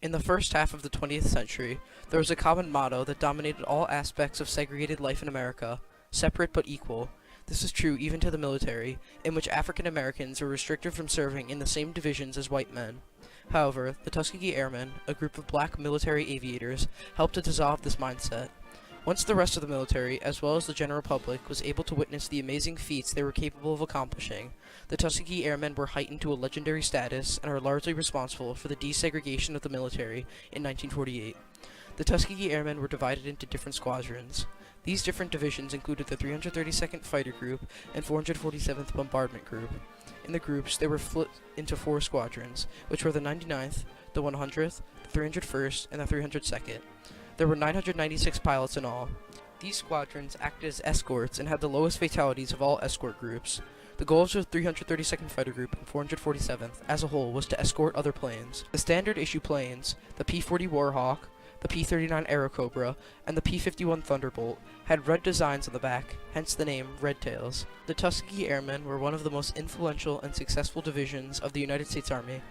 In the first half of the 20th century, there was a common motto that dominated all aspects of segregated life in America: separate but equal. This is true even to the military, in which African Americans were restricted from serving in the same divisions as white men. However, the Tuskegee Airmen, a group of black military aviators, helped to dissolve this mindset. Once the rest of the military, as well as the general public, was able to witness the amazing feats they were capable of accomplishing, the Tuskegee Airmen were heightened to a legendary status and are largely responsible for the desegregation of the military in 1948. The Tuskegee Airmen were divided into different squadrons. These different divisions included the 332nd Fighter Group and 447th Bombardment Group. In the groups, they were split into four squadrons, which were the 99th, the 100th, the 301st, and the 302nd. There were 996 pilots in all. These squadrons acted as escorts and had the lowest fatalities of all escort groups. The goal of the 332nd Fighter Group and 447th as a whole was to escort other planes. The standard issue planes, the P-40 Warhawk, the P-39 Airacobra, and the P-51 Thunderbolt, had red designs on the back, hence the name Red Tails. The Tuskegee Airmen were one of the most influential and successful divisions of the United States Army.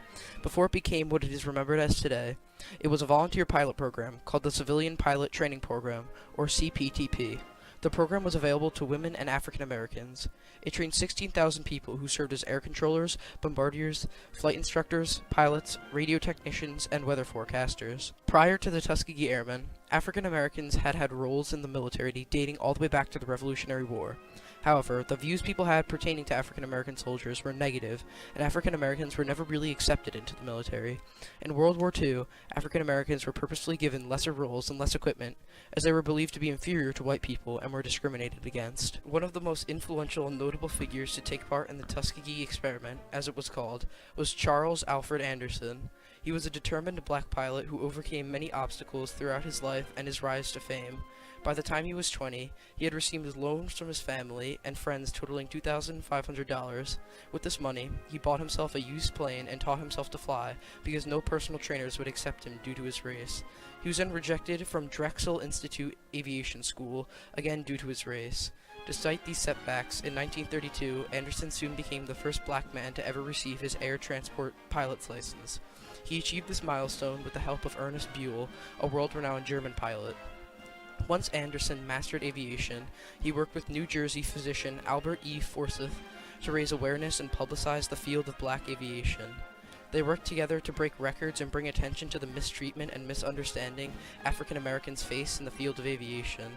Before it became what it is remembered as today, it was a volunteer pilot program called the Civilian Pilot Training Program, or CPTP. The program was available to women and African Americans. It trained 16,000 people who served as air controllers, bombardiers, flight instructors, pilots, radio technicians, and weather forecasters. Prior to the Tuskegee Airmen, African Americans had had roles in the military dating all the way back to the Revolutionary War. However, the views people had pertaining to African American soldiers were negative, and African Americans were never really accepted into the military. In World War II, African Americans were purposefully given lesser roles and less equipment, as they were believed to be inferior to white people and were discriminated against. One of the most influential and notable figures to take part in the Tuskegee experiment, as it was called, was Charles Alfred Anderson. He was a determined black pilot who overcame many obstacles throughout his life and his rise to fame. By the time he was 20, he had received loans from his family and friends totaling $2,500. With this money, he bought himself a used plane and taught himself to fly because no personal trainers would accept him due to his race. He was then rejected from Drexel Institute Aviation School, again due to his race. Despite these setbacks, in 1932, Anderson soon became the first black man to ever receive his air transport pilot's license. He achieved this milestone with the help of Ernest Buell, a world-renowned German pilot. Once Anderson mastered aviation, he worked with New Jersey physician Albert E. Forsyth to raise awareness and publicize the field of black aviation. They worked together to break records and bring attention to the mistreatment and misunderstanding African Americans face in the field of aviation.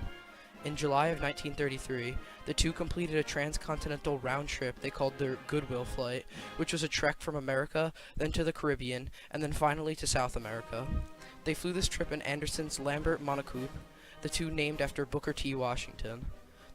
In July of 1933, the two completed a transcontinental round trip they called their Goodwill Flight, which was a trek from America, then to the Caribbean, and then finally to South America. They flew this trip in Anderson's Lambert monocoque, the two named after Booker T. Washington.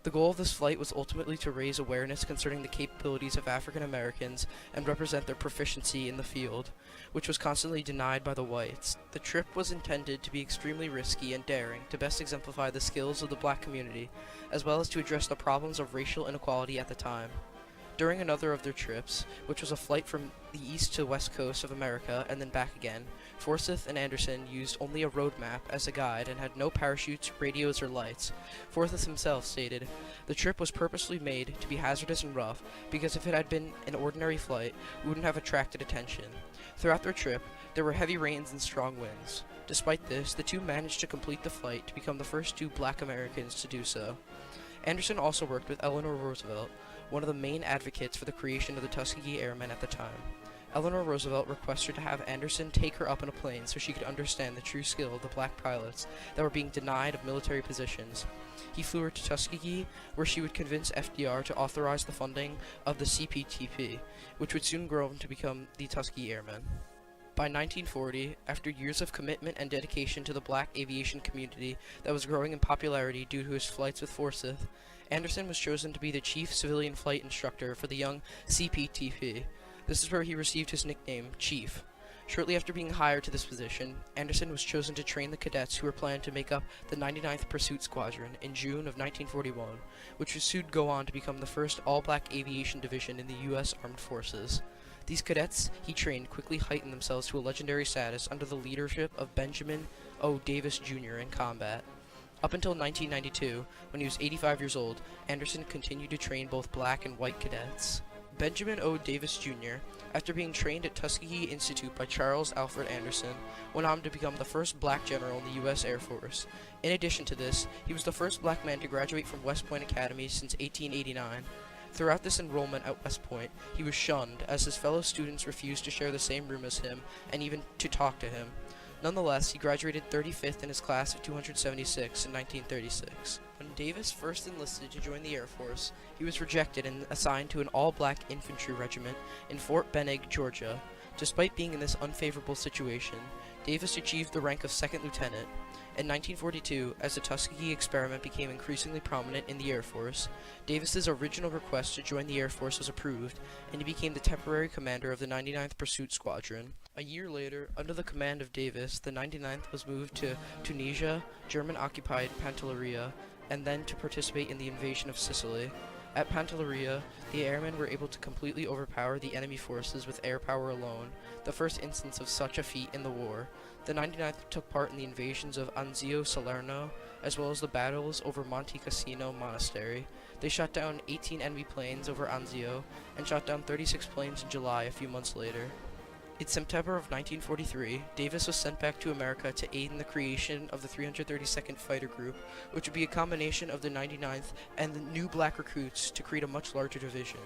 The goal of this flight was ultimately to raise awareness concerning the capabilities of African Americans and represent their proficiency in the field, which was constantly denied by the whites. The trip was intended to be extremely risky and daring to best exemplify the skills of the black community, as well as to address the problems of racial inequality at the time. During another of their trips, which was a flight from the east to west coast of America and then back again, Forsyth and Anderson used only a road map as a guide and had no parachutes, radios, or lights. Forsyth himself stated, "The trip was purposely made to be hazardous and rough, because if it had been an ordinary flight, we wouldn't have attracted attention." Throughout their trip, there were heavy rains and strong winds. Despite this, the two managed to complete the flight to become the first two black Americans to do so. Anderson also worked with Eleanor Roosevelt, one of the main advocates for the creation of the Tuskegee Airmen at the time. Eleanor Roosevelt requested to have Anderson take her up in a plane so she could understand the true skill of the black pilots that were being denied of military positions. He flew her to Tuskegee, where she would convince FDR to authorize the funding of the CPTP, which would soon grow to become the Tuskegee Airmen. By 1940, after years of commitment and dedication to the black aviation community that was growing in popularity due to his flights with Forsyth, Anderson was chosen to be the chief civilian flight instructor for the young CPTP. This is where he received his nickname, Chief. Shortly after being hired to this position, Anderson was chosen to train the cadets who were planned to make up the 99th Pursuit Squadron in June of 1941, which would soon go on to become the first all-black aviation division in the U.S. Armed Forces. These cadets he trained quickly heightened themselves to a legendary status under the leadership of Benjamin O. Davis Jr. in combat. Up until 1992, when he was 85 years old, Anderson continued to train both black and white cadets. Benjamin O. Davis Jr., after being trained at Tuskegee Institute by Charles Alfred Anderson, went on to become the first black general in the U.S. Air Force. In addition to this, he was the first black man to graduate from West Point Academy since 1889. Throughout this enrollment at West Point, he was shunned, as his fellow students refused to share the same room as him, and even to talk to him. Nonetheless, he graduated 35th in his class of 276 in 1936. When Davis first enlisted to join the Air Force, he was rejected and assigned to an all-black infantry regiment in Fort Benning, Georgia. Despite being in this unfavorable situation, Davis achieved the rank of second lieutenant. In 1942, as the Tuskegee experiment became increasingly prominent in the Air Force, Davis's original request to join the Air Force was approved, and he became the temporary commander of the 99th Pursuit Squadron. A year later, under the command of Davis, the 99th was moved to Tunisia, German-occupied Pantelleria, and then to participate in the invasion of Sicily. At Pantelleria, the airmen were able to completely overpower the enemy forces with air power alone, the first instance of such a feat in the war. The 99th took part in the invasions of Anzio Salerno, as well as the battles over Monte Cassino Monastery. They shot down 18 enemy planes over Anzio, and shot down 36 planes in July a few months later. In September of 1943, Davis was sent back to America to aid in the creation of the 332nd Fighter Group, which would be a combination of the 99th and the new black recruits to create a much larger division.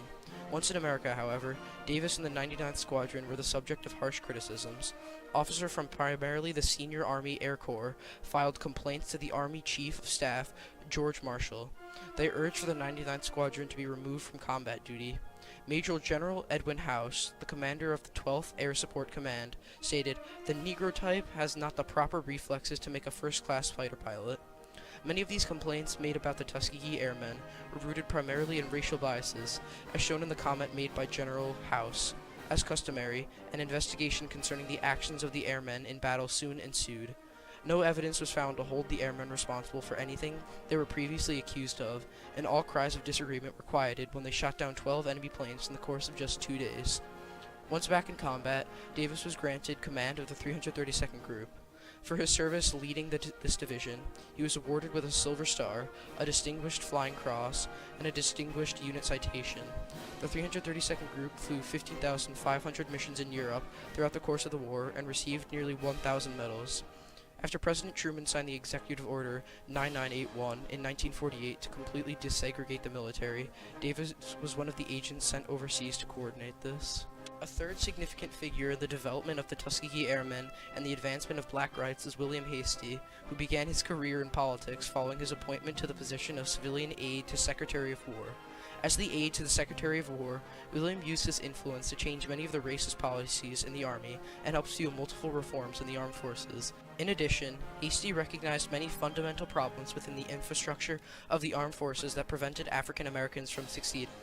Once in America, however, Davis and the 99th Squadron were the subject of harsh criticisms. Officers from primarily the Senior Army Air Corps filed complaints to the Army Chief of Staff, George Marshall. They urged for the 99th Squadron to be removed from combat duty. Major General Edwin House, the commander of the 12th Air Support Command, stated, "The Negro type has not the proper reflexes to make a first-class fighter pilot." Many of these complaints made about the Tuskegee Airmen were rooted primarily in racial biases, as shown in the comment made by General House. As customary, an investigation concerning the actions of the airmen in battle soon ensued. No evidence was found to hold the airmen responsible for anything they were previously accused of, and all cries of disagreement were quieted when they shot down 12 enemy planes in the course of just 2 days. Once back in combat, Davis was granted command of the 332nd Group. For his service leading this division, he was awarded with a Silver Star, a Distinguished Flying Cross, and a Distinguished Unit Citation. The 332nd Group flew 15,500 missions in Europe throughout the course of the war and received nearly 1,000 medals. After President Truman signed the Executive Order 9981 in 1948 to completely desegregate the military, Davis was one of the agents sent overseas to coordinate this. A third significant figure in the development of the Tuskegee Airmen and the advancement of black rights is William Hastie, who began his career in politics following his appointment to the position of civilian aide to Secretary of War. As the aide to the Secretary of War, William used his influence to change many of the racist policies in the Army and helped fuel multiple reforms in the armed forces. In addition, Hastie recognized many fundamental problems within the infrastructure of the armed forces that prevented African Americans from succeeding.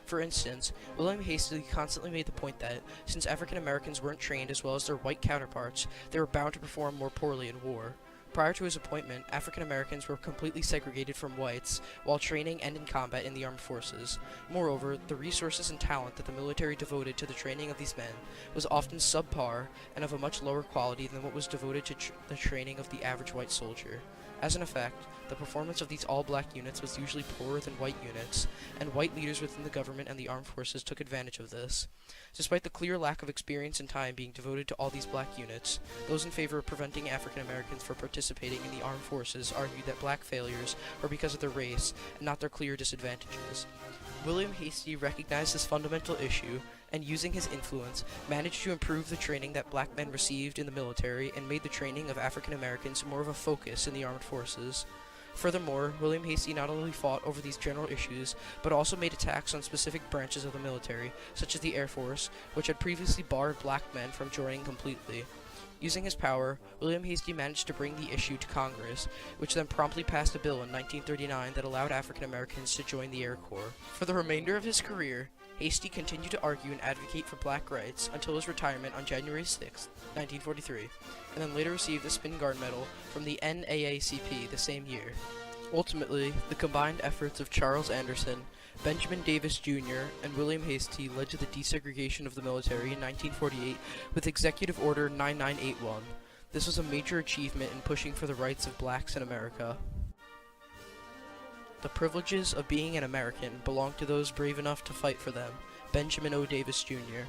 For instance, William Hastie constantly made the point that, since African Americans weren't trained as well as their white counterparts, they were bound to perform more poorly in war. Prior to his appointment, African Americans were completely segregated from whites while training and in combat in the armed forces. Moreover, the resources and talent that the military devoted to the training of these men was often subpar and of a much lower quality than what was devoted to the training of the average white soldier. As an effect, the performance of these all-black units was usually poorer than white units, and white leaders within the government and the armed forces took advantage of this. Despite the clear lack of experience and time being devoted to all these black units, those in favor of preventing African Americans from participating in the armed forces argued that black failures were because of their race and not their clear disadvantages. William Hastie recognized this fundamental issue and, using his influence, managed to improve the training that black men received in the military and made the training of African Americans more of a focus in the armed forces. Furthermore, William Hastie not only fought over these general issues, but also made attacks on specific branches of the military, such as the Air Force, which had previously barred black men from joining completely. Using his power, William Hastie managed to bring the issue to Congress, which then promptly passed a bill in 1939 that allowed African Americans to join the Air Corps. For the remainder of his career, Hastie continued to argue and advocate for black rights until his retirement on January 6, 1943, and then later received the Spin Guard Medal from the NAACP the same year. Ultimately, the combined efforts of Charles Anderson, Benjamin Davis Jr., and William Hastie led to the desegregation of the military in 1948 with Executive Order 9981. This was a major achievement in pushing for the rights of blacks in America. The privileges of being an American belong to those brave enough to fight for them. Benjamin O. Davis Jr.